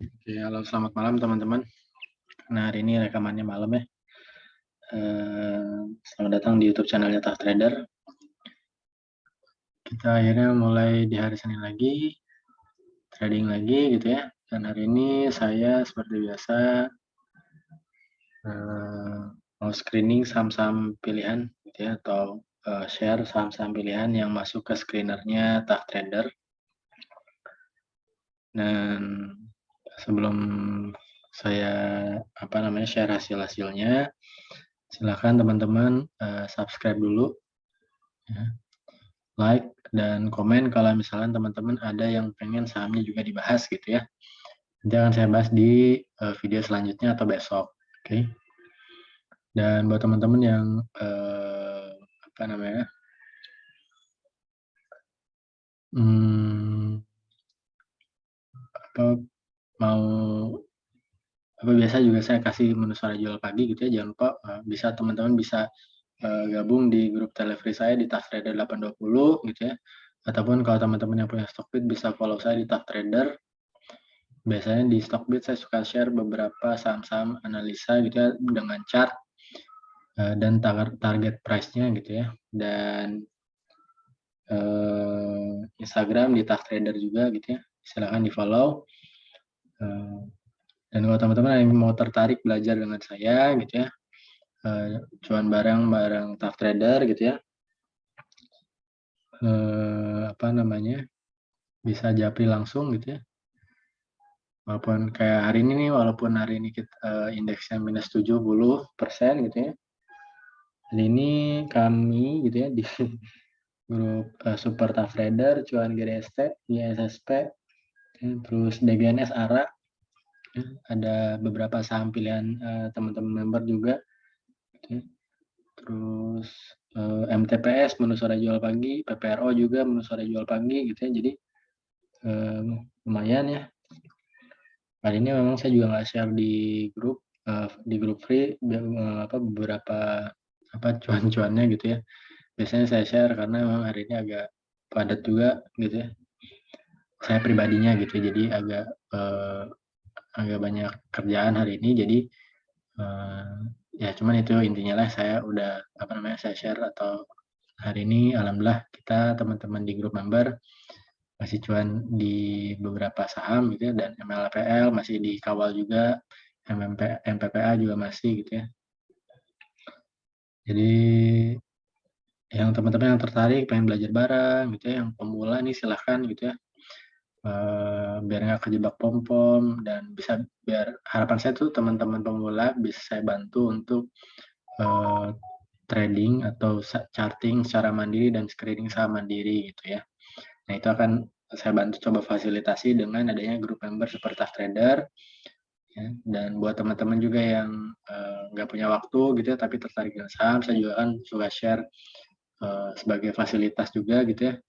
Oke, halo selamat malam teman-teman. Nah, hari ini rekamannya malam ya. Selamat datang di YouTube channelnya Tough Trader. Kita akhirnya mulai di hari Senin lagi, trading lagi gitu ya. Dan hari ini saya seperti biasa mau screening saham-saham pilihan gitu ya, atau share saham-saham pilihan yang masuk ke screenernya Tough Trader. Dan sebelum saya share hasil-hasilnya, silakan teman-teman subscribe dulu, ya, like dan komen kalau misalnya teman-teman ada yang pengen sahamnya juga dibahas gitu ya. Nanti akan saya bahas di video selanjutnya atau besok. Oke. Dan buat teman-teman yang mau biasa juga saya kasih menu suara jual pagi gitu ya. Jangan lupa bisa teman-teman bisa gabung di grup telefree saya di Tough Trader 820 gitu ya. Ataupun kalau teman-teman yang punya Stockbit bisa follow saya di Tough Trader. Biasanya di Stockbit saya suka share beberapa saham-saham analisa gitu ya dengan chart dan target price-nya gitu ya. Dan Instagram di Tough Trader juga gitu ya. Silahkan di follow. Dan kalau teman-teman yang mau tertarik belajar dengan saya gitu ya, cuan barang Tough Trader gitu ya, bisa japri langsung gitu ya. Walaupun kayak hari ini nih, walaupun hari ini kita indeksnya minus 70% gitu ya. Hari ini kami gitu ya di grup Super Tough Trader, cuan GDST, ISSP, terus DGNS ARA, ada beberapa saham pilihan teman-teman member juga, gitu ya. Terus MTPS menu sore jual pagi, PPRO juga menu sore jual pagi gitu ya. Jadi lumayan ya. Kali ini memang saya juga nggak share di grup free beberapa cuan-cuannya gitu ya. Biasanya saya share karena memang hari ini agak padat juga gitu ya. Saya pribadinya gitu, jadi agak banyak kerjaan hari ini. Jadi ya cuman itu intinya lah, saya udah saya share atau hari ini alhamdulillah kita teman-teman di grup member masih cuan di beberapa saham gitu ya, dan MLPL masih dikawal juga, MPPA juga masih gitu ya. Jadi yang teman-teman yang tertarik pengen belajar bareng gitu ya, yang pemula nih silahkan gitu ya, biar nggak kejebak pom-pom, dan biar harapan saya tuh teman-teman pemula bisa saya bantu untuk trading atau charting secara mandiri dan screening saham mandiri gitu ya. Nah, itu akan saya bantu coba fasilitasi dengan adanya grup member seperti Tough Trader ya. Dan buat teman-teman juga yang nggak punya waktu gitu ya tapi tertarik dengan saham, saya juga kan suka share sebagai fasilitas juga gitu ya,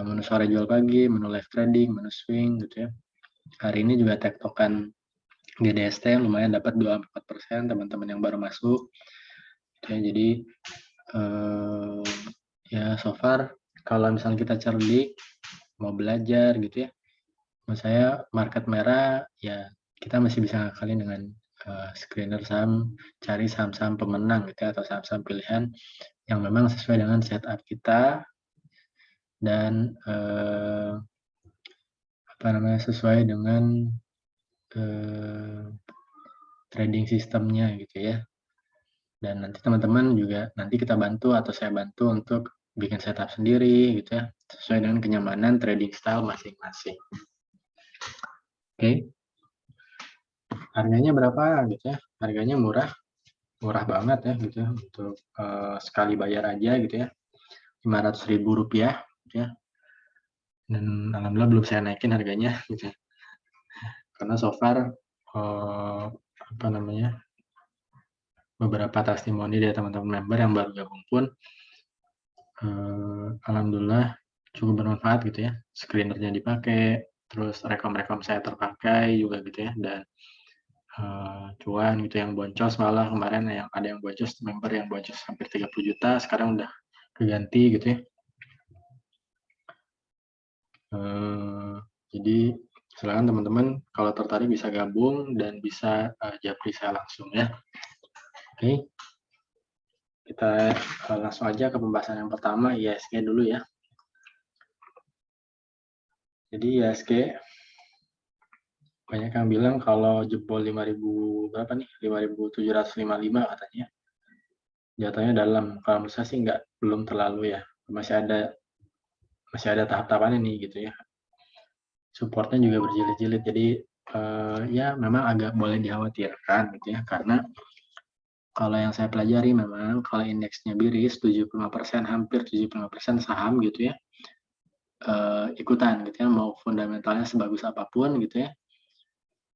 menu sore jual pagi, menu live trading, menu swing gitu ya. Hari ini juga tektokan GDST yang lumayan dapat 24% teman-teman yang baru masuk gitu ya. Jadi ya so far kalau misalnya kita cerdik mau belajar gitu ya, menurut saya market merah ya kita masih bisa ngakalin dengan screener saham, cari saham-saham pemenang gitu ya, atau saham-saham pilihan yang memang sesuai dengan setup kita dan sesuai dengan trading sistemnya gitu ya. Dan nanti teman-teman juga nanti kita bantu atau saya bantu untuk bikin setup sendiri gitu ya, sesuai dengan kenyamanan trading style masing-masing. Oke. Harganya berapa gitu ya? Harganya murah banget ya gitu ya, untuk sekali bayar aja gitu ya, Rp500.000 gitu ya. Dan alhamdulillah belum saya naikin harganya gitu ya. Karena so far beberapa testimoni dari teman-teman member yang baru gabung pun alhamdulillah cukup bermanfaat gitu ya. Screenernya dipakai, terus rekom-rekom saya terpakai juga gitu ya, dan cuan gitu yang boncos, malah kemarin yang ada yang boncos, member yang boncos hampir 30 juta sekarang udah keganti gitu ya. Jadi Silakan teman-teman kalau tertarik bisa gabung dan bisa japri saya langsung ya. Oke, kita langsung aja ke pembahasan yang pertama, ISG dulu ya. Jadi ISG banyak yang bilang kalau jebol 5.000 berapa nih? 5.755 katanya. Jatuhnya dalam. Kalau menurut saya sih belum terlalu ya. Masih ada tahap-tahapan ini gitu ya. Supportnya juga berjilid-jilid. Jadi ya memang agak boleh dikhawatirkan gitu ya, karena kalau yang saya pelajari memang kalau indeksnya biris 75%, hampir 75% saham gitu ya, ikutan gitu ya, mau fundamentalnya sebagus apapun gitu ya,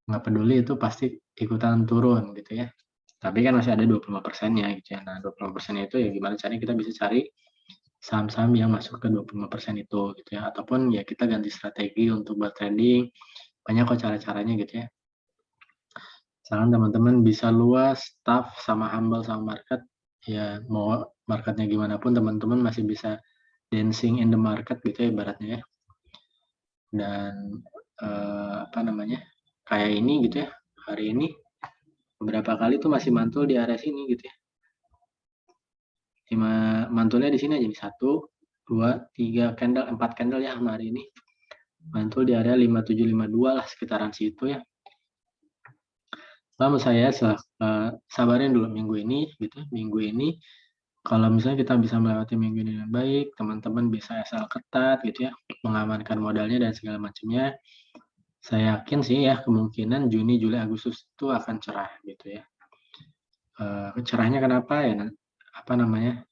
nggak peduli itu pasti ikutan turun gitu ya. Tapi kan masih ada 25%-nya gitu ya. Nah, 25% itu ya gimana caranya kita bisa cari saham-saham yang masuk ke 25% itu gitu ya. Ataupun ya kita ganti strategi untuk buat trading. Banyak kok cara-caranya gitu ya. Misalkan teman-teman bisa luas, tough, sama humble sama market. Ya mau marketnya gimana pun teman-teman masih bisa dancing in the market gitu ya ibaratnya ya. Dan apa namanya, kayak ini gitu ya, hari ini beberapa kali tuh masih mantul di area sini gitu ya. Mantulnya di sini aja nih, 1, 2, 3 candle, 4 candle ya hari ini. Mantul di area 5752 lah, sekitaran situ ya. Lalu saya sabarin dulu minggu ini gitu. Minggu ini kalau misalnya kita bisa melewati minggu ini dengan baik, teman-teman bisa asal ketat gitu ya, mengamankan modalnya dan segala macamnya. Saya yakin sih ya kemungkinan Juni, Juli, Agustus itu akan cerah gitu ya. Cerahnya kenapa ya? Apa namanya?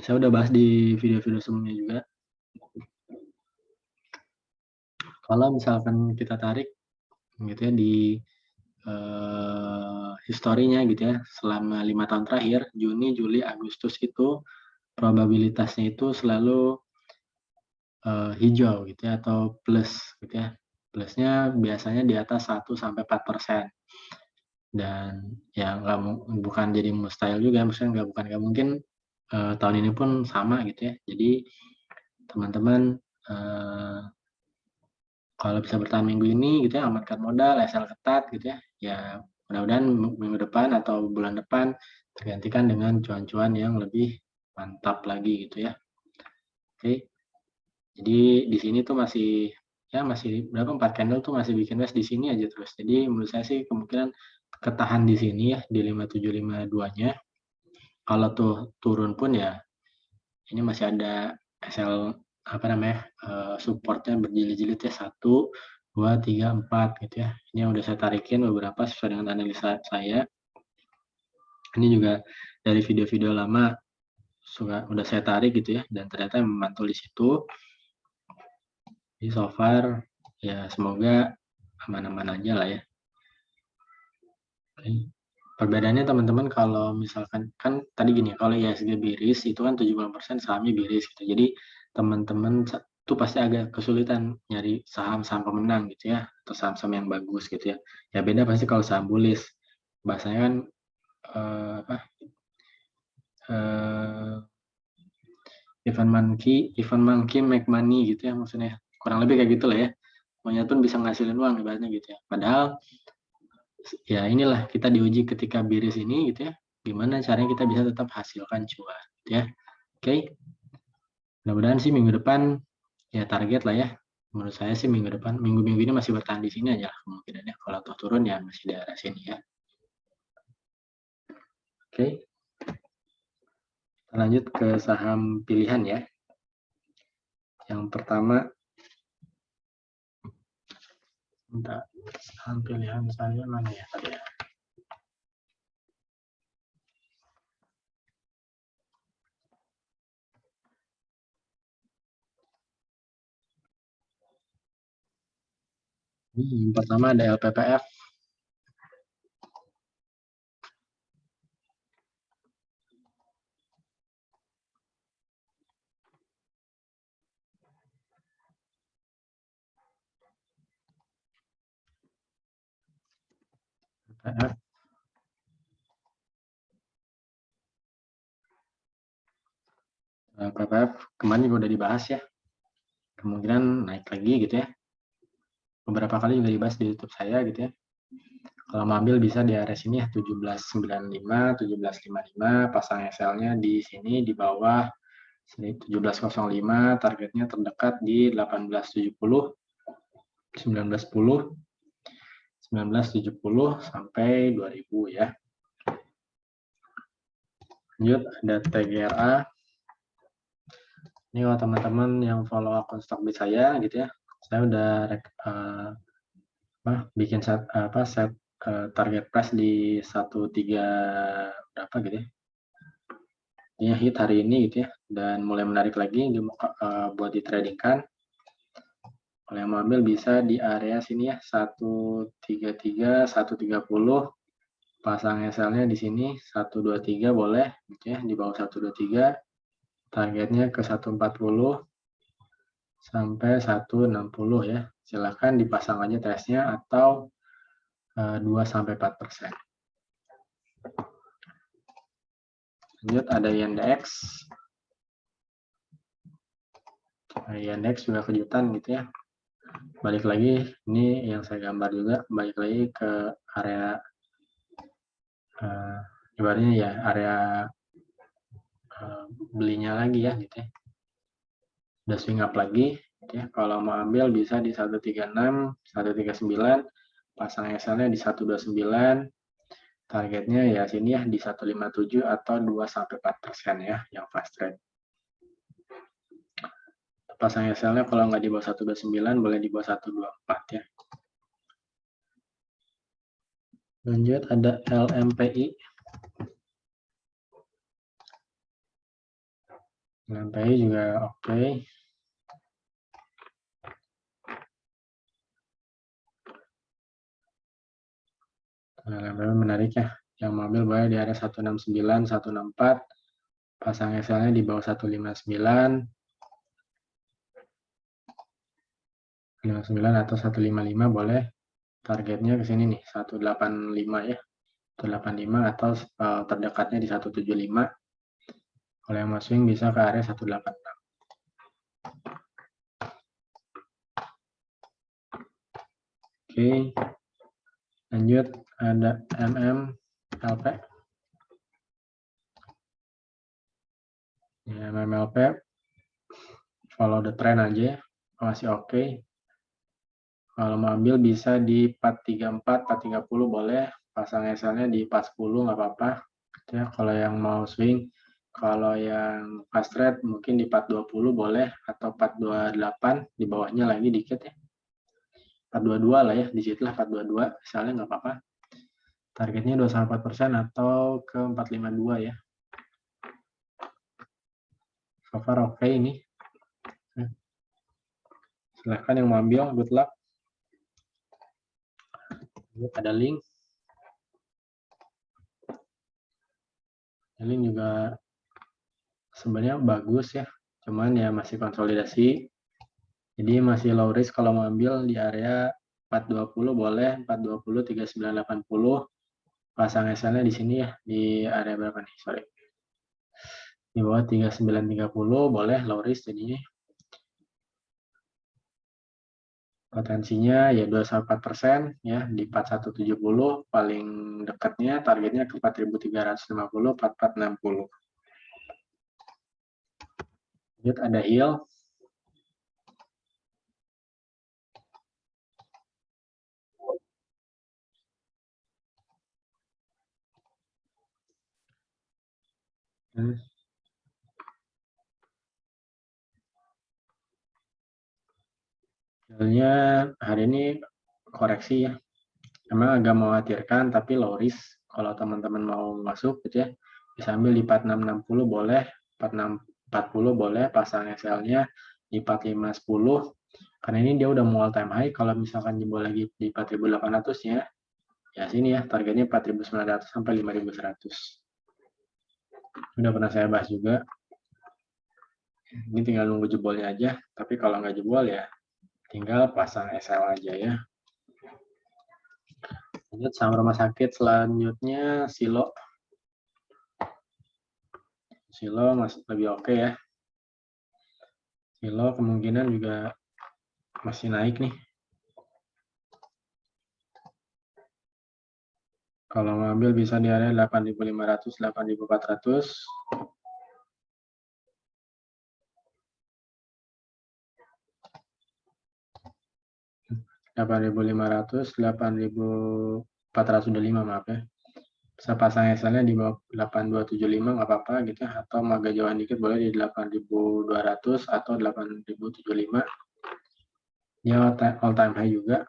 Saya udah bahas di video-video sebelumnya juga. Kalau misalkan kita tarik gitu ya di historinya gitu ya, selama 5 tahun terakhir, Juni, Juli, Agustus itu probabilitasnya itu selalu hijau gitu ya, atau plus gitu ya. Plusnya biasanya di atas 1-4%. Dan ya bukan jadi mustahil juga, maksudnya nggak mungkin tahun ini pun sama gitu ya. Jadi teman-teman kalau bisa bertahan minggu ini gitu ya, amankan modal, asal ketat gitu ya. Ya mudah-mudahan minggu depan atau bulan depan tergantikan dengan cuan-cuan yang lebih mantap lagi gitu ya. Oke. Jadi di sini tuh masih berapa, 4 candle tuh masih bikin west di sini aja terus. Jadi menurut saya sih kemungkinan ketahan di sini ya di 5752-nya. Kalau tuh turun pun ya ini masih ada SL apa namanya, supportnya berjilid-jilid ya, 1, 2, 3, 4 gitu ya. Ini yang udah saya tarikin beberapa sesuai dengan analisa saya. Ini juga dari video-video lama udah saya tarik gitu ya, dan ternyata memantul di situ. Jadi so far ya semoga aman-aman aja lah ya. Oke. Perbedaannya teman-teman kalau misalkan kan tadi gini, kalau IHSG biris itu kan 70% sahamnya biris gitu. Jadi teman-teman tuh pasti agak kesulitan nyari saham-saham pemenang gitu ya, atau saham-saham yang bagus gitu ya. Ya beda pasti kalau saham bullish. Bahasanya kan apa? Eh, even monkey make money gitu ya maksudnya. Kurang lebih kayak gitu lah ya. Monyet pun bisa ngasilin uang ibaratnya gitu ya. Padahal ya inilah kita diuji ketika biris ini gitu ya, gimana caranya kita bisa tetap hasilkan cuan gitu ya. Oke, mudah-mudahan sih minggu depan ya target lah ya, menurut saya sih minggu depan, minggu-minggu ini masih bertahan di sini aja kemungkinannya. Kalau toh turun ya masih di daerah sini ya. Oke, kita lanjut ke saham pilihan ya. Yang pertama, saham pilihan saya mana ya tadi ya. Yang pertama ada LPPF. LPF. LPPF kemarin juga udah dibahas ya, kemungkinan naik lagi gitu ya. beberapa kali juga dibahas di YouTube saya gitu ya. Kalau mau ambil bisa di area sini ya 1795, 1755, pasang Excel-nya di sini di bawah 1705, targetnya terdekat di 1870, 1910, 1970 sampai 2000 ya. Lanjut ada TGRA. Ini kalau teman-teman yang follow akun Stockbit saya gitu ya, saya udah bikin set target price di 13 berapa gitu ya. Ini hit hari ini gitu ya, dan mulai menarik lagi buat di trading kan. Kalau yang mau ambil bisa di area sini ya 133, 130. Pasang SL-nya di sini 123 boleh gitu ya, di bawah 123. Targetnya ke 140 sampai 160 ya. Silahkan dipasang aja tesnya atau 2-4%. Lanjut ada YNDX. YNDX juga kejutan gitu ya. Balik lagi, ini yang saya gambar juga, balik lagi ke area ibaratnya ya area belinya lagi ya gitu ya. Udah swing up lagi gitu ya. Kalau mau ambil bisa di 136, 139, pasang SL-nya di 129. Targetnya ya sini ya di 157 atau 2-4% ya yang fast trade. Pasang SL-nya kalau nggak di bawah 129 boleh di bawah 124 ya. Lanjut ada LMPI. LMPI juga oke. LMPI menarik ya. Yang mobil boleh di area 169, 164. Pasang SL-nya di bawah 159. 59 atau 155 boleh. Targetnya ke sini nih 185 ya. 185 atau terdekatnya di 175. Kalau yang mau swing bisa ke area 186. Oke. Lanjut ada MMLP. Ya, MMLP follow the trend aja, masih oke. Kalau mau ambil bisa di 434, 430 boleh, pasang SL-nya di 410 nggak apa-apa. Ya, kalau yang mau swing, kalau yang fast trade mungkin di 420 boleh, atau 428 di bawahnya lagi dikit ya. 422 lah ya, di situlah 422, misalnya nggak apa-apa. Targetnya 2-4% atau ke 452 ya. So far oke ini. Silahkan yang mau ambil, good luck. Ada link. Link juga sebenarnya bagus ya, cuman ya masih konsolidasi. Jadi masih low risk kalau mau ambil di area 420 boleh, 420, 3980. Pasang SL-nya di sini ya, di area berapa nih? Sorry. Di bawah 3930 boleh low risk jadinya. Potensinya ya 2-4% ya di 4170, paling dekatnya targetnya ke 4350, 4460. Lanjut ada yield. Sebenarnya hari ini koreksi ya. Emang agak mengkhawatirkan tapi low risk. Kalau teman-teman mau masuk gitu ya, bisa ambil di 4660 boleh, 4640 boleh, pasang SL-nya di 4510. Karena ini dia udah mau all time high, kalau misalkan jebol lagi di 4800 ya, ya sini ya, targetnya 4900 sampai 5100. Udah pernah saya bahas juga. Ini tinggal nunggu jebolnya aja, tapi kalau nggak jebol ya tinggal pasang SL aja ya. Lanjut saham rumah sakit selanjutnya Silo. Silo masih lebih oke ya. Silo kemungkinan juga masih naik nih. Kalau mau ambil bisa di area 8.500, 8.400. $8.500, 8.405, maaf ya. Bisa pasang SL-nya di bawah 8.275 nggak apa-apa gitu ya. Atau mau agak jauhan dikit boleh di 8.200 atau 8.075. Ya, all time high juga.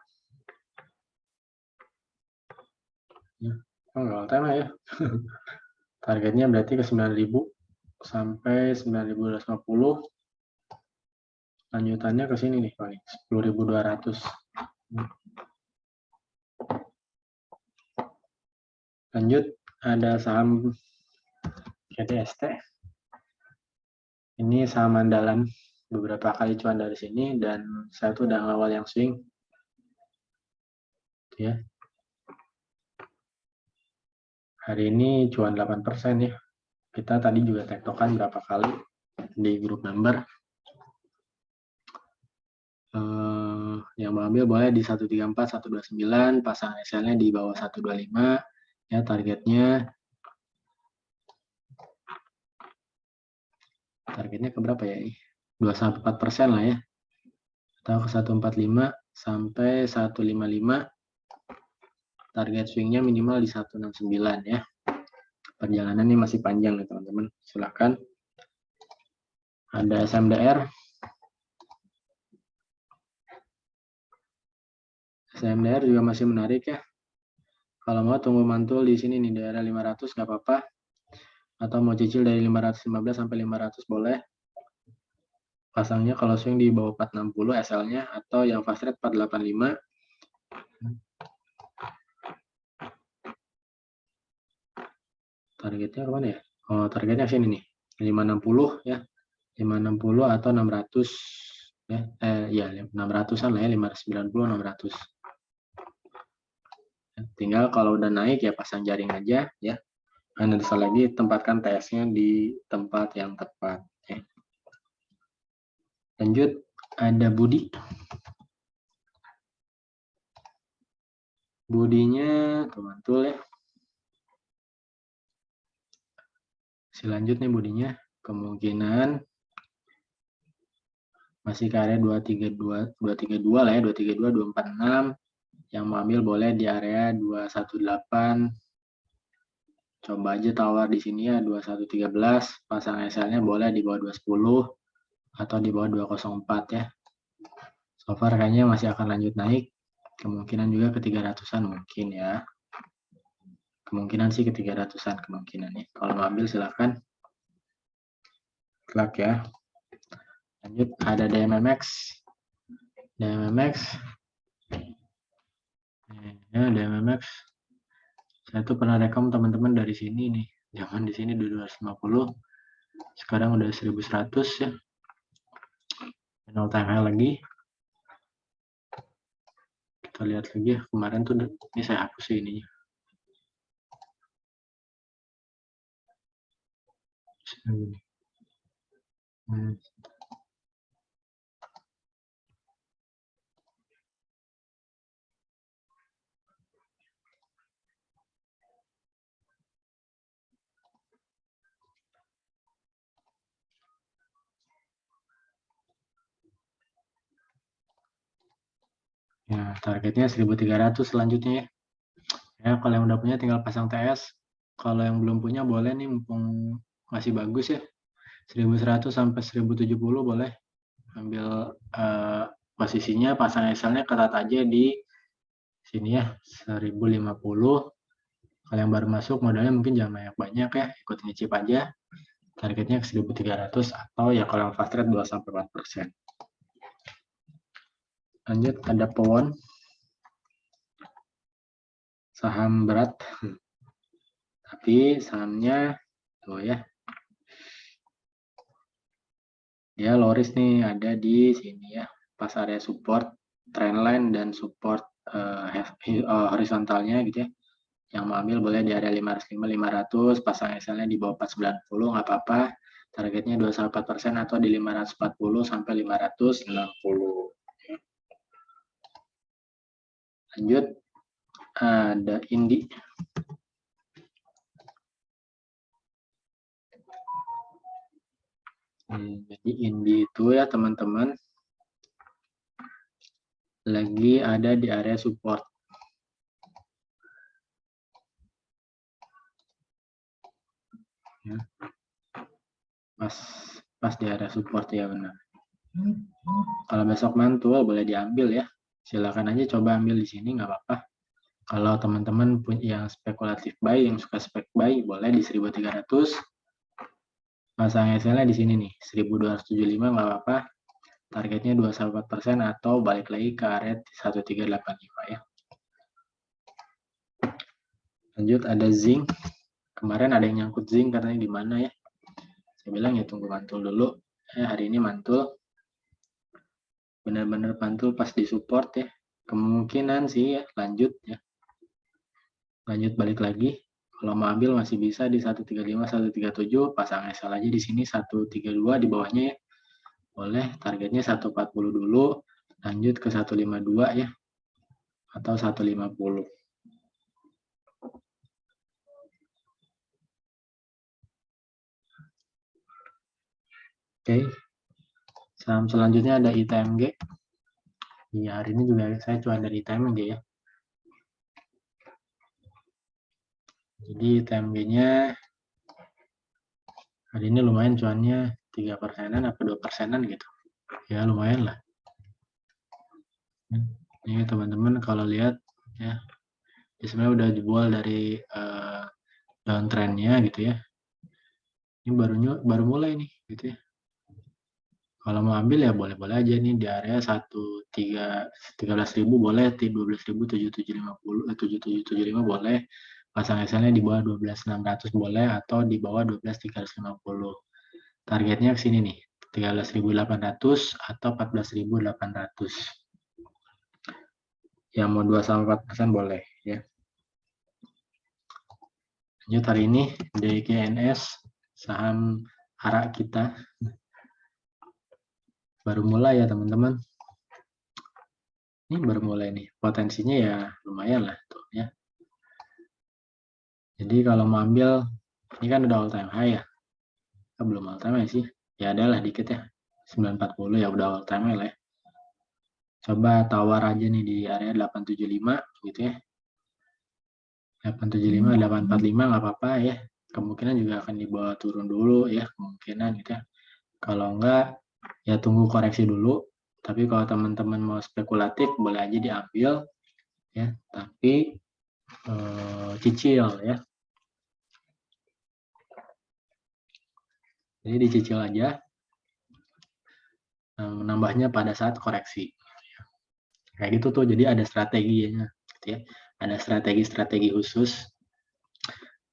Ya, oh, nggak all time high ya. Targetnya berarti ke 9.000 sampai 9.250. Lanjutannya ke sini nih paling 10.200. Lanjut, ada saham GTST. Ini saham andalan, beberapa kali cuan dari sini, dan saya tuh udah ngawal yang swing. Ya. Hari ini cuan 8% ya. Kita tadi juga tektokan berapa kali di grup member. Yang mau ambil boleh di 134, 129, pasang SL-nya di bawah 125. Ya, targetnya ke berapa ya? 2-4% lah ya. Atau ke 145 sampai 155. Target swingnya minimal di 169 ya. Perjalanan ini masih panjang nih teman-teman. Silahkan. Ada SMDR. SMDR juga masih menarik ya. Kalau mau tunggu mantul di sini nih daerah 500 nggak apa-apa. Atau mau cicil dari 515 sampai 500 boleh. Pasangnya kalau swing di bawah 460 SL-nya atau yang fast rate 485. Targetnya kemana ya? Oh, targetnya sini nih. 560 ya. 560 atau 600 ya. Ya 600-an lah ya, 590 600. Tinggal kalau udah naik ya pasang jaring aja ya. Analisa lagi, tempatkan TS-nya di tempat yang tepat ya. Lanjut, ada Budi. Budinya mantul ya. Selanjutnya Budinya kemungkinan masih ke area 232 lah ya, 232 246. Yang mau ambil boleh di area 218. Coba aja tawar di sini ya 2113. Pasang SL-nya boleh di bawah 210 atau di bawah 204 ya. So far kayaknya masih akan lanjut naik. Kemungkinan juga ke 300-an mungkin ya. Kemungkinan sih ke 300-an kemungkinan ya. Kalau mau ambil silakan. Klik ya. Lanjut ada DMMX. DMMX. Ya, DMMX. Saya tuh pernah rekam teman-teman dari sini nih. Jangan di sini 250. Sekarang udah 1100 ya. All time high lagi. Kita lihat lagi ya. Kemarin tuh ini saya hapus sih ininya. Ya, targetnya 1300 selanjutnya ya. Ya, kalau yang udah punya tinggal pasang TS. Kalau yang belum punya boleh nih mumpung masih bagus ya. 1100 sampai 1070 boleh ambil posisinya, pasang SL-nya ketat aja di sini ya 1050. Kalau yang baru masuk modalnya mungkin jangan banyak ya, ikut ngicip aja. Targetnya ke 1300 atau ya kalau yang fast rate 2-4%. Lanjut ada Powon. Saham berat. Tapi sahamnya tuh ya. Dia low risk nih ada di sini ya. Pas area support trendline dan support horizontalnya gitu ya. Yang mau ambil boleh di area 505 500, pasang SL-nya di bawah 490 nggak apa-apa. Targetnya 2,4% atau di 540 sampai 560. Lanjut ada Indi. Jadi Indi itu ya teman-teman lagi ada di area support. Ya. Pas di area support ya benar. Kalau besok mantul boleh diambil ya. Silakan aja coba ambil di sini nggak apa-apa. Kalau teman-teman punya yang spekulatif buy, yang suka spek buy, boleh di 1300. Pasang SL-nya di sini nih, 1275 nggak apa-apa. Targetnya 2,4% atau balik lagi ke area 1385 ya. Lanjut ada zinc. Kemarin ada yang nyangkut zinc katanya di mana ya. Saya bilang ya tunggu mantul dulu. Hari ini mantul. Benar-benar mantul pas di support ya. Kemungkinan sih ya lanjut ya. Lanjut balik lagi. Kalau mau ambil masih bisa di 135, 137, pasang SL aja di sini 132 di bawahnya ya. Boleh, targetnya 140 dulu, lanjut ke 152 ya. Atau 150. Oke. Saham selanjutnya ada ITMG. Di hari ini juga saya cuan dari ITMG ya. Jadi ITMG-nya hari ini lumayan cuannya 3%-an atau 2%-an gitu. Ya lumayan lah. Ini teman-teman kalau lihat ya, sebenarnya udah jebol dari downtrend-nya gitu ya. Ini baru mulai nih gitu ya. Kalau mau ambil ya boleh-boleh aja nih di area 13.000 boleh, 12.775 boleh. Pasang SL-nya di bawah 12.600 boleh atau di bawah 12.350. Targetnya ke sini nih, 13.800 atau 14.800. Yang mau 2-4% boleh ya. Lanjut hari ini DGNS, saham arak kita. Baru mulai ya teman-teman. Ini baru mulai nih, potensinya ya lumayan lah tuh ya. Jadi kalau mau ambil, ini kan udah all time high ya. Belum all time high sih, ya adalah dikit ya. 940 ya udah all time high lah ya. Coba tawar aja nih di area 875 gitu ya. 875, 845 nggak apa-apa ya. Kemungkinan juga akan dibawa turun dulu ya, kemungkinan gitu ya. Kalau enggak, ya tunggu koreksi dulu. Tapi kalau teman-teman mau spekulatif, boleh aja diambil ya. Tapi cicil ya. Jadi dicicil aja. Menambahnya pada saat koreksi. Kayak gitu tuh, jadi ada strateginya. Gitu ya. Ada strategi-strategi khusus.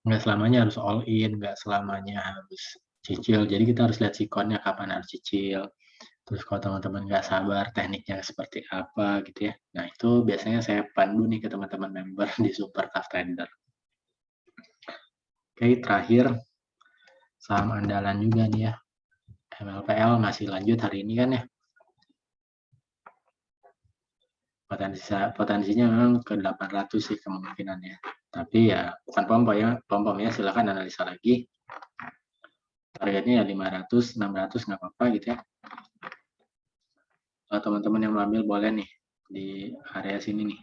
Nggak selamanya harus all in, nggak selamanya harus cicil. Jadi kita harus lihat sikonnya kapan harus cicil. Terus kalau teman-teman nggak sabar, tekniknya seperti apa gitu ya. Nah itu biasanya saya pandu nih ke teman-teman member di Super Tough Trader. Oke, terakhir saham andalan juga nih ya. MLPL masih lanjut hari ini kan ya. Potensinya memang ke 800 sih kemungkinannya. Tapi ya bukan pom ya silakan analisa lagi. Targetnya ya 500, 600 nggak apa-apa gitu ya. Kalau teman-teman yang mau ambil boleh nih di area sini nih.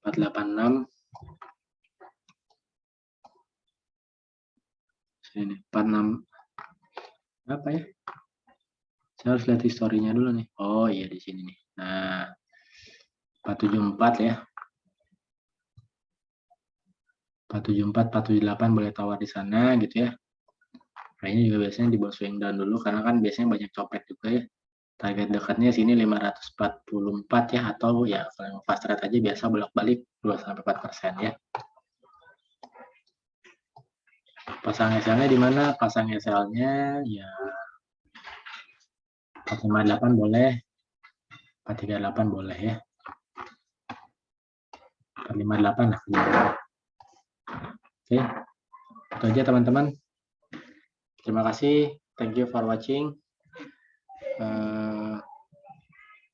.486 sini 46 apa ya? Saya harus lihat historinya dulu nih. Oh iya di sini nih. Nah, 474 ya. 474, 478 boleh tawar di sana gitu ya. Kayaknya juga biasanya di bawah swing down dulu karena kan biasanya banyak copet juga ya. Target dekatnya sini 544 ya, atau ya kalau fast trade aja biasa bolak-balik 2-4% ya. Pasang SL-nya di mana? Pasang SL-nya ya 458 boleh, 438 boleh ya. 458 lah. Oke, itu aja teman-teman. Terima kasih, thank you for watching.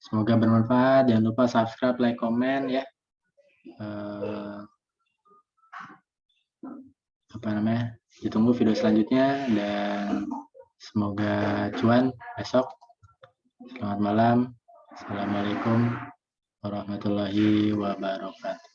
Semoga bermanfaat. Jangan lupa subscribe, like, komen ya. ditunggu video selanjutnya dan semoga cuan besok. Selamat malam. Assalamualaikum warahmatullahi wabarakatuh.